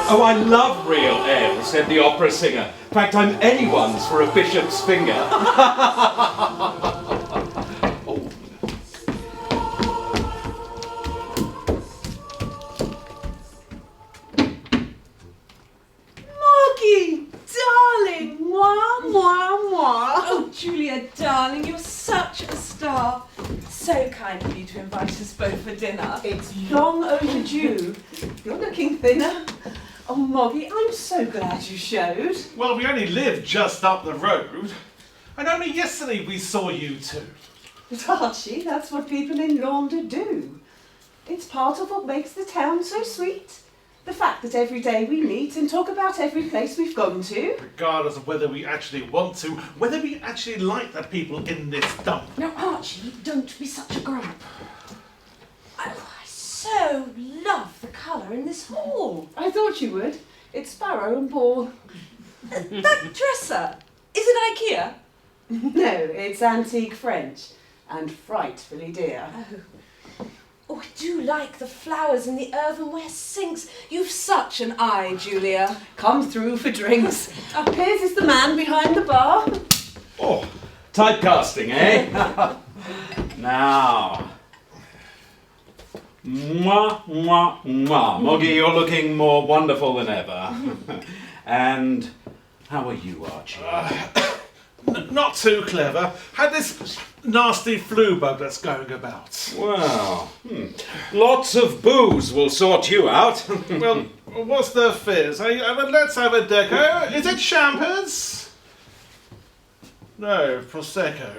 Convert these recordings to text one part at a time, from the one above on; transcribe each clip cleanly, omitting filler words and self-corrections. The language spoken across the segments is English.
Oh, I love real ale, said the opera singer. In fact, I'm anyone's for a bishop's finger. Oh. Moggy, darling, mwah, mwah, mwah. Oh, Julia, darling, you're such a star. So kind of you to invite us both for dinner. It's long overdue. You're looking thinner. Oh, Moggy, I'm so glad you showed. Well, we only live just up the road. And only yesterday we saw you two. But Archie, that's what people in Launder do. It's part of what makes the town so sweet. The fact that every day we meet and talk about every place we've gone to. Regardless of whether we actually want to, whether we actually like the people in this dump. Now, Archie, don't be such a grump. Oh, I so love the colour in this hall. I thought you would. It's Sparrow and Ball. That dresser, is it IKEA? No, it's antique French and frightfully dear. Oh, I do like the flowers in the earthenware sinks. You've such an eye, Julia. Come through for drinks. Piers is the man behind the bar. Oh, typecasting, eh? Now. Mwah, mwah, mwah. Moggy, you're looking more wonderful than ever. And how are you, Archie? Not too clever. Had this nasty flu bug that's going about. Well, lots of booze will sort you out. Well, what's the fizz? Let's have a deco. Is it champers? No, Prosecco.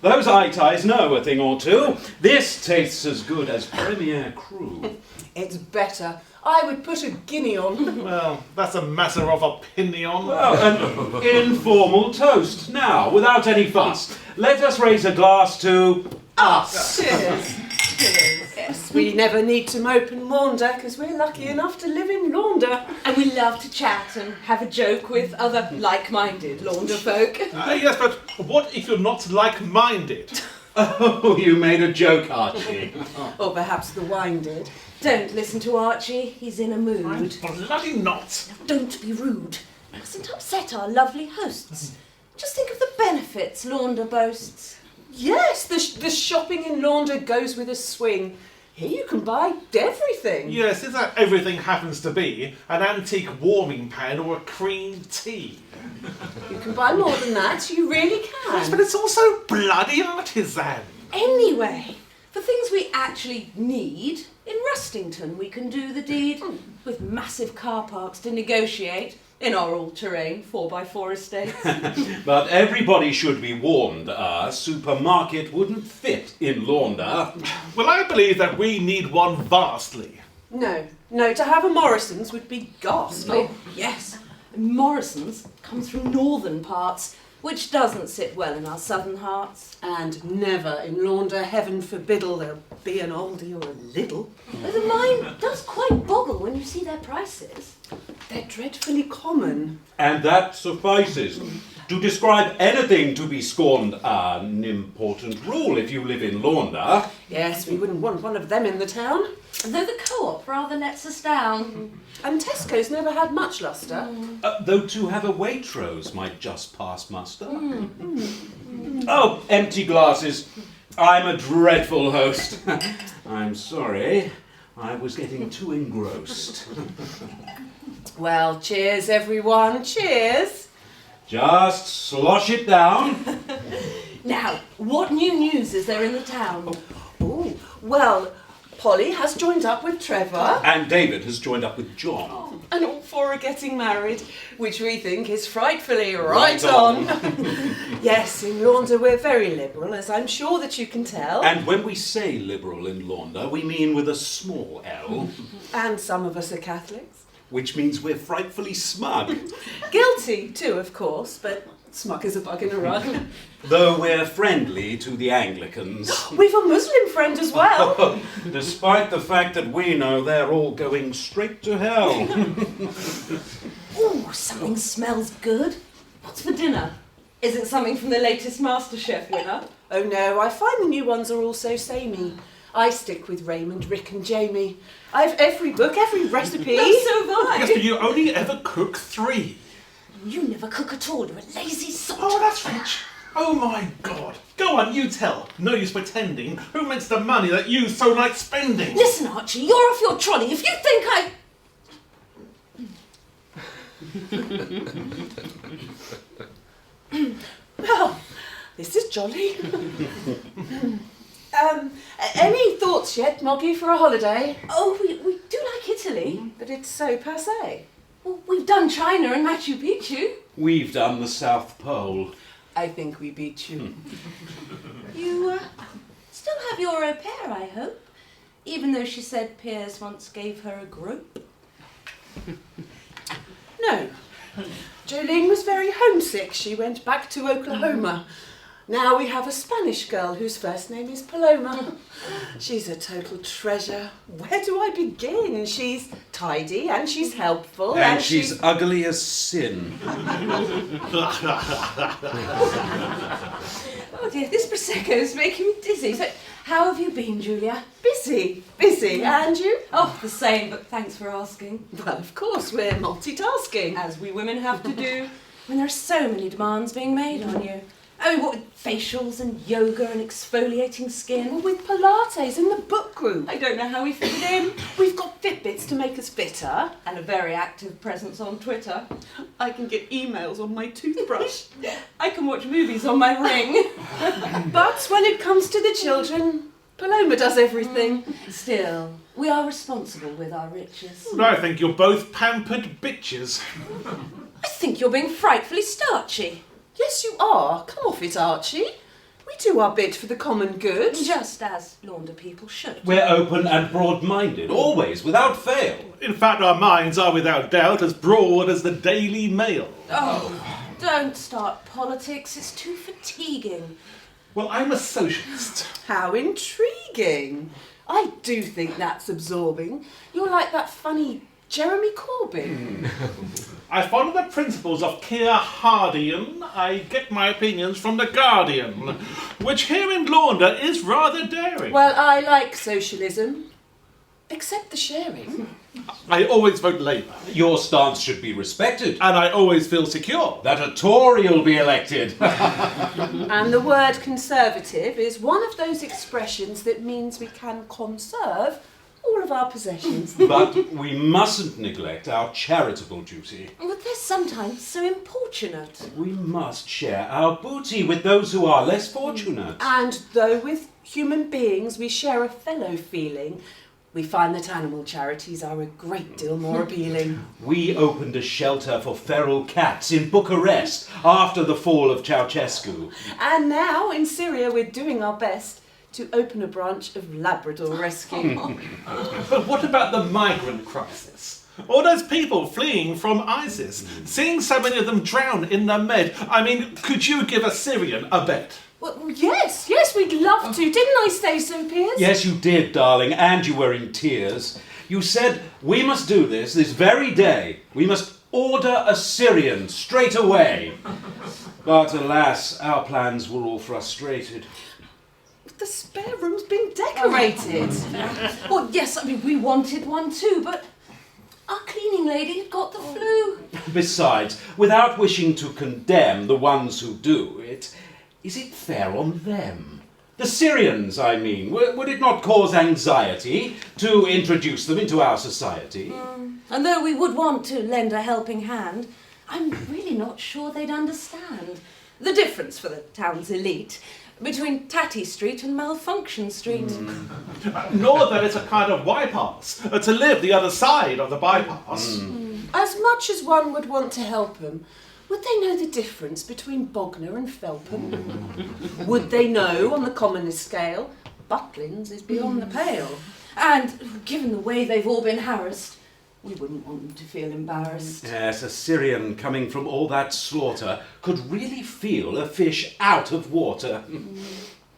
Those eye ties know a thing or two. This tastes as good as Premier Cru. It's better. I would put a guinea on. Well, that's a matter of opinion. Well, an informal toast. Now, without any fuss, let us raise a glass to us. Cheers. Cheers. Yes, we never need to mope and maunder because we're lucky enough to live in Launder. And we love to chat and have a joke with other like-minded Launder folk. Yes, but what if you're not like-minded? Oh, you made a joke, Archie. Or perhaps the wine did. Don't listen to Archie, he's in a mood. I'm bloody not. Don't be rude. You mustn't upset our lovely hosts. Just think of the benefits Launder boasts. Yes, the shopping in Launder goes with a swing. Here you can buy everything. Yes, is that everything happens to be an antique warming pan or a cream tea? You can buy more than that, you really can. Yes, but it's also bloody artisan. Anyway, for things we actually need, in Rustington we can do the deed, with massive car parks to negotiate, in our all-terrain 4x4 estates. But everybody should be warned, a supermarket wouldn't fit in Launder. Well, I believe that we need one vastly. No, to have a Morrison's would be ghastly. Oh, yes. Morrison's come through northern parts, which doesn't sit well in our southern hearts. And never in Launder, heaven forbiddle, there'll be an oldie or a little. Though the mind does quite boggle when you see their prices. They're dreadfully common. And that suffices. To describe anything to be scorned, an important rule if you live in Launder. Yes, we wouldn't want one of them in the town. Though the co-op rather lets us down. And Tesco's never had much lustre. Though to have a Waitrose might just pass muster. Oh, empty glasses. I'm a dreadful host. I'm sorry. I was getting too engrossed. Well, cheers everyone, cheers. Just slosh it down. Now, what new news is there in the town? Oh, well, Polly has joined up with Trevor. And David has joined up with John. And all four are getting married, which we think is frightfully Right right on. Yes, in Launder we're very liberal, as I'm sure that you can tell. And when we say liberal in Launder, we mean with a small L. And some of us are Catholics. Which means we're frightfully smug. Guilty too, of course, but smug as a bug in a rug. Though we're friendly to the Anglicans. We've a Muslim friend as well. Despite the fact that we know they're all going straight to hell. Ooh, something smells good. What's for dinner? Is it something from the latest MasterChef winner? Oh no, I find the new ones are all so samey. I stick with Raymond, Rick and Jamie. I've every book, every recipe. No, so have I. Yes, but you only ever cook 3. You never cook at all. You're a lazy sod. Oh, that's rich. Oh my God. Go on, you tell. No use pretending. Who makes the money that you so like spending? Listen, Archie, you're off your trolley. If you think Well, this is jolly. Any thoughts yet, Moggy, for a holiday? Oh, we do like Italy. But it's so passé. Well, we've done China and Machu Picchu. We've done the South Pole. I think we beat you. You still have your au pair, I hope. Even though she said Piers once gave her a grope. No. Jolene was very homesick. She went back to Oklahoma. Now we have a Spanish girl whose first name is Paloma. She's a total treasure. Where do I begin? She's tidy and she's helpful. And she's ugly as sin. Oh dear, this Prosecco's making me dizzy. So, how have you been, Julia? Busy. And you? Oh, the same, but thanks for asking. Well, of course, we're multitasking. As we women have to do when there are so many demands being made on you. I mean, what with facials and yoga and exfoliating skin? Well, with Pilates and the book group. I don't know how we fit it in. We've got Fitbits to make us fitter. And a very active presence on Twitter. I can get emails on my toothbrush. I can watch movies on my ring. But when it comes to the children, Paloma does everything. Still, we are responsible with our riches. I think you're both pampered bitches. I think you're being frightfully starchy. Yes, you are. Come off it, Archie. We do our bit for the common good. Just as Launder people should. We're open and broad-minded, always, without fail. In fact, our minds are without doubt as broad as the Daily Mail. Oh, don't start politics. It's too fatiguing. Well, I'm a socialist. How intriguing. I do think that's absorbing. You're like that funny Jeremy Corbyn. I follow the principles of Keir Hardian. I get my opinions from The Guardian, which here in Launder is rather daring. Well, I like socialism. Except the sharing. I always vote Labour. Your stance should be respected. And I always feel secure. That a Tory will be elected. And the word conservative is one of those expressions that means we can conserve all of our possessions. But we mustn't neglect our charitable duty. But they're sometimes so importunate. We must share our booty with those who are less fortunate. And though with human beings we share a fellow feeling, we find that animal charities are a great deal more appealing. We opened a shelter for feral cats in Bucharest after the fall of Ceausescu. And now in Syria we're doing our best to open a branch of Labrador rescue. But what about the migrant crisis? All those people fleeing from ISIS, seeing so many of them drown in the Med. I mean, could you give a Syrian a bet? Well, yes, we'd love to. Didn't I say so, Piers? Yes, you did, darling, and you were in tears. You said, we must do this very day. We must order a Syrian straight away. But alas, our plans were all frustrated. The spare room's been decorated. Well, yes, I mean, we wanted one too, but our cleaning lady had got the flu. Besides, without wishing to condemn the ones who do it, is it fair on them? The Syrians, I mean. Would it not cause anxiety to introduce them into our society? And though we would want to lend a helping hand, I'm really not sure they'd understand the difference for the town's elite between Tatty Street and Malfunction Street. Nor that it's a kind of bypass, to live the other side of the bypass. As much as one would want to help them, would they know the difference between Bognor and Felpham? Would they know, on the commonest scale, Butlins is beyond the pale? And given the way they've all been harassed, we wouldn't want them to feel embarrassed. Yes, a Syrian coming from all that slaughter could really feel a fish out of water.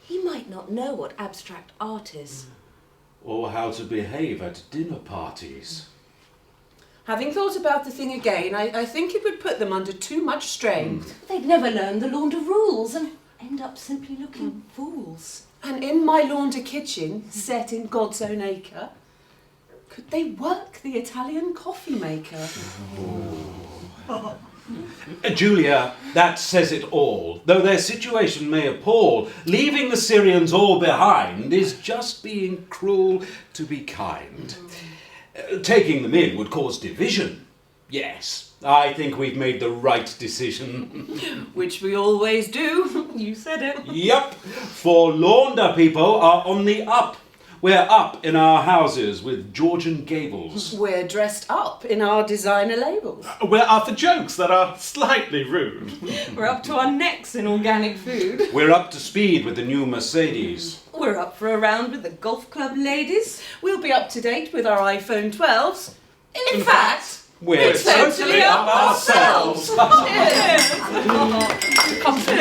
He might not know what abstract art is. Or how to behave at dinner parties. Having thought about the thing again, I think it would put them under too much strain. They'd never learn the Launder rules, and end up simply looking fools. And in my Launder kitchen, set in God's own acre, could they work the Italian coffee maker? Julia, that says it all. Though their situation may appall, leaving the Syrians all behind is just being cruel to be kind. Taking them in would cause division. Yes, I think we've made the right decision. Which we always do. You said it. Yup, for Launder people are on the up. We're up in our houses with Georgian gables. We're dressed up in our designer labels. We're after jokes that are slightly rude. We're up to our necks in organic food. We're up to speed with the new Mercedes. We're up for a round with the golf club ladies. We'll be up to date with our iPhone 12s. In fact, We're totally up ourselves. Cheers. Come to